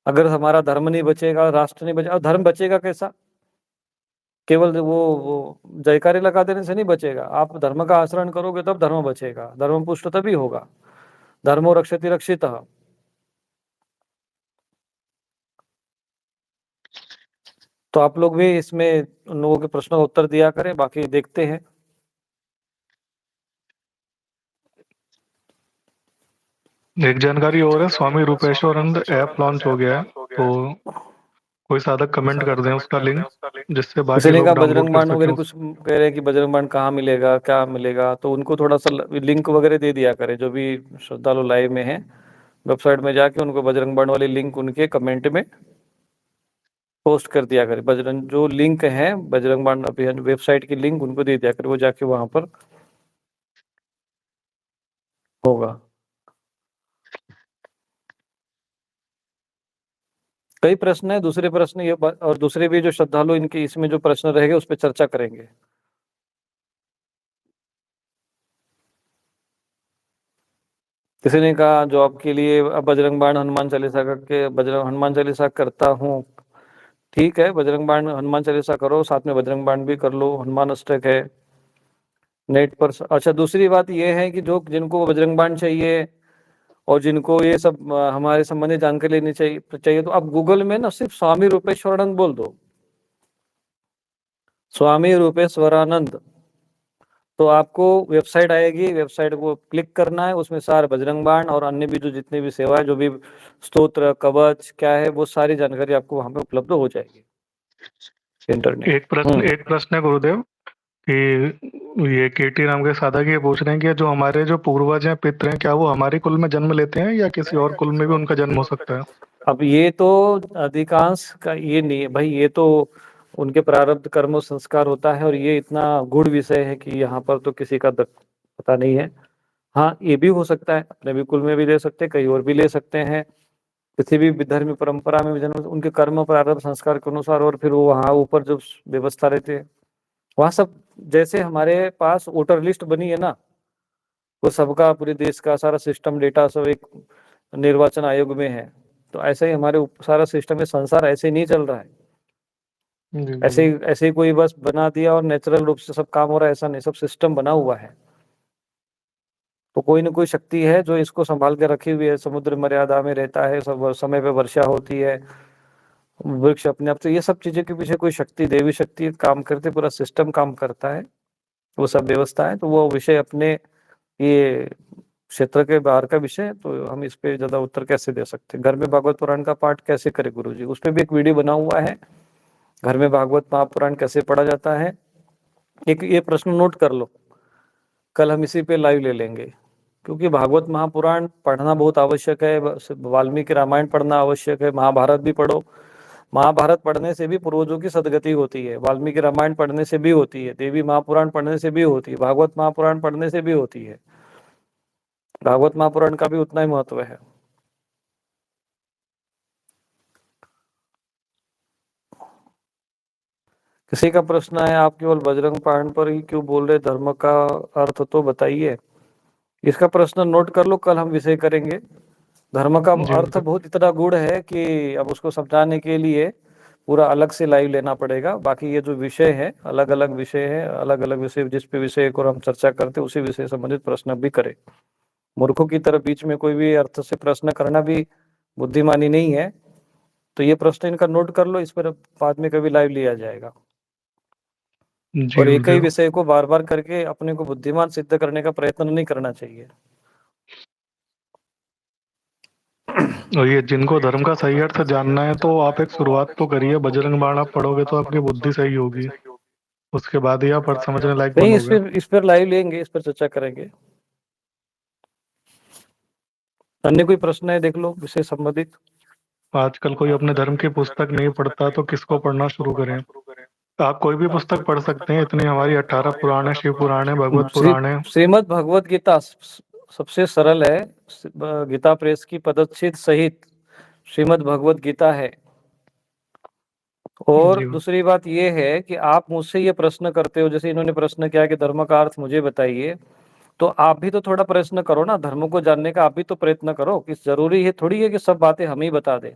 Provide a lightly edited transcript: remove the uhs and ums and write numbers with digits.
अगर हमारा धर्म नहीं बचेगा, राष्ट्र नहीं बचेगा, धर्म बचेगा कैसा? केवल वो जयकारे लगा देने से नहीं बचेगा। आप धर्म का आचरण करोगे तब धर्म बचेगा, धर्म पुष्ट तभी होगा। धर्मो रक्षति रक्षितः। तो आप लोग भी इसमें उन लोगों के प्रश्नों का उत्तर दिया करें, बाकी देखते हैं। एक जानकारी और है, स्वामी रूपेश्वरानंद ऐप लॉन्च हो गया है, तो कोई साधक कमेंट कर दें उसका लिंक, जिससे किसी बाकी ने लोग कहा डाउनलोड बजरंग कर बाण वगैरह सकें। कुछ कह रहे हैं कि बजरंग बाण कहाँ मिलेगा, क्या मिलेगा, तो उनको थोड़ा सा लिंक वगैरह दे दिया करें। जो भी श्रद्धालु लाइव में हैं, वेबसाइट में जाके उनको बजरंग बाण वाली लिंक उनके कमेंट में पोस्ट कर दिया करें। बजरंग जो लिंक है बजरंग बाण अभियान वेबसाइट की लिंक उनको दे दिया करें, वो जाके वहां पर होगा। कई प्रश्न है, दूसरे प्रश्न ये और दूसरे भी जो श्रद्धालु इनके इसमें जो प्रश्न रहेंगे उस पर चर्चा करेंगे। किसी ने कहा जॉब के लिए अब बजरंग बाण हनुमान चालीसा करके बजरंग हनुमान चालीसा करता हूँ। ठीक है, बजरंग बाण हनुमान चालीसा करो, साथ में बजरंग बाण भी कर लो, हनुमान अष्टक है नेट पर। अच्छा, दूसरी बात ये है कि जो जिनको बजरंग बाण चाहिए और जिनको ये सब हमारे संबंधी जानकारी लेनी चाहिए तो आप गूगल में ना सिर्फ स्वामी रूपेश्वरानंद बोल दो, स्वामी रूपेश्वरानंद, तो आपको वेबसाइट आएगी। वेबसाइट को क्लिक करना है, उसमें सारे बजरंग बाण और अन्य भी जो जितने भी सेवा है, जो भी स्तोत्र कवच क्या है, वो सारी जानकारी आपको वहां पे उपलब्ध हो जाएगी इंटरनेट। एक प्रश्न है गुरुदेव कि ये केटी नाम के साधक ये पूछ रहे हैं कि जो हमारे जो पूर्वज हैं, पितृ हैं, क्या वो हमारे कुल में जन्म लेते हैं या किसी और कुल में भी उनका जन्म हो सकता है? अब ये तो अधिकांश का ये नहीं है भाई, ये तो उनके प्रारब्ध कर्म संस्कार होता है, और ये इतना गूढ़ विषय है कि यहाँ पर तो किसी का पता नहीं है। हाँ, ये भी हो सकता है, अपने भी कुल में भी ले सकते हैं, कहीं और भी ले सकते हैं, किसी भी धर्म परंपरा में भी जन्म उनके कर्म प्रारब्ध संस्कार के अनुसार, और फिर वो वहाँ ऊपर जो व्यवस्था रहती है वहाँ सब, जैसे हमारे पास वोटर लिस्ट बनी है ना, वो सबका पूरे देश का सारा सिस्टम डेटा सब एक निर्वाचन आयोग में है, तो ऐसे ही हमारे सारा सिस्टम में संसार ऐसे नहीं चल रहा है। ऐसे ही कोई बस बना दिया और नेचुरल रूप से सब काम हो रहा है, ऐसा नहीं, सब सिस्टम बना हुआ है। तो कोई ना कोई शक्ति है जो इसको संभाल के रखी हुई है, समुद्र मर्यादा में रहता है, सब समय पे वर्षा होती है, वृक्ष अपने आप, तो ये सब चीजें के पीछे कोई शक्ति, देवी शक्ति काम करती, पूरा सिस्टम काम करता है, वो सब व्यवस्था है। तो वो विषय अपने ये क्षेत्र के बाहर का विषय, तो हम इस पे ज्यादा उत्तर कैसे दे सकते हैं। घर में भागवत पुराण का पाठ कैसे करें गुरुजी, उस पर भी एक वीडियो बना हुआ है, घर में भागवत महापुराण कैसे पढ़ा जाता है। एक ये प्रश्न नोट कर लो, कल हम इसी पे लाइव ले लेंगे, क्योंकि भागवत महापुराण पढ़ना बहुत आवश्यक है। वाल्मीकि रामायण पढ़ना आवश्यक है, महाभारत भी पढ़ो। महाभारत पढ़ने से भी पूर्वजों की सदगति होती है, वाल्मीकि रामायण पढ़ने से भी होती है, देवी महापुराण पढ़ने से भी होती है, भागवत महापुराण पढ़ने से भी होती है। भागवत महापुराण का भी उतना ही महत्व है। किसी का प्रश्न है, आप केवल बजरंग बाण पर ही क्यों बोल रहे, धर्म का अर्थ तो बताइए। इसका प्रश्न नोट कर लो, कल हम विषय करेंगे। धर्म का अर्थ बहुत इतना गूढ़ है कि अब उसको समझाने के लिए पूरा अलग से लाइव लेना पड़ेगा। बाकी ये जो विषय है, अलग अलग विषय है, अलग अलग विषय, जिस पे विषय को हम चर्चा करते उसी विषय संबंधित प्रश्न भी करें। मूर्खों की तरह बीच में कोई भी अर्थ से प्रश्न करना भी बुद्धिमानी नहीं है। तो ये प्रश्न इनका नोट कर लो, इस पर बाद में कभी लाइव लिया जाएगा। और एक ही विषय को बार बार करके अपने को बुद्धिमान सिद्ध करने का प्रयत्न नहीं करना चाहिए। और ये जिनको धर्म का सही अर्थ जानना है तो आप एक शुरुआत तो करिए, बजरंग बाण आप पढ़ोगे तो आपकी बुद्धि सही होगी, उसके बाद ही आप अर्थ समझने लायक बनोगे। इस पर लाइव लेंगे, इस पर चर्चा करेंगे। अन्य कोई प्रश्न है देख लो विषय संबंधित। आजकल कोई अपने धर्म की पुस्तक नहीं पढ़ता तो किसको पढ़ना शुरू करें? आप कोई भी पुस्तक पढ़ सकते हैं, इतनी हमारी 18 पुराण है, शिव पुराण है, भगवत पुराण है। श्रीमद् भगवत गीता सबसे सरल है, गीता प्रेस की पदच्छेद सहित श्रीमद् भगवत गीता है। और दूसरी बात यह है कि आप मुझसे ये प्रश्न करते हो, जैसे इन्होंने प्रश्न किया कि धर्म का अर्थ मुझे बताइए, तो आप भी तो थोड़ा प्रश्न करो ना, धर्म को जानने का आप भी तो प्रयत्न करो। कि जरूरी है थोड़ी है कि सब बातें हम ही बता दें।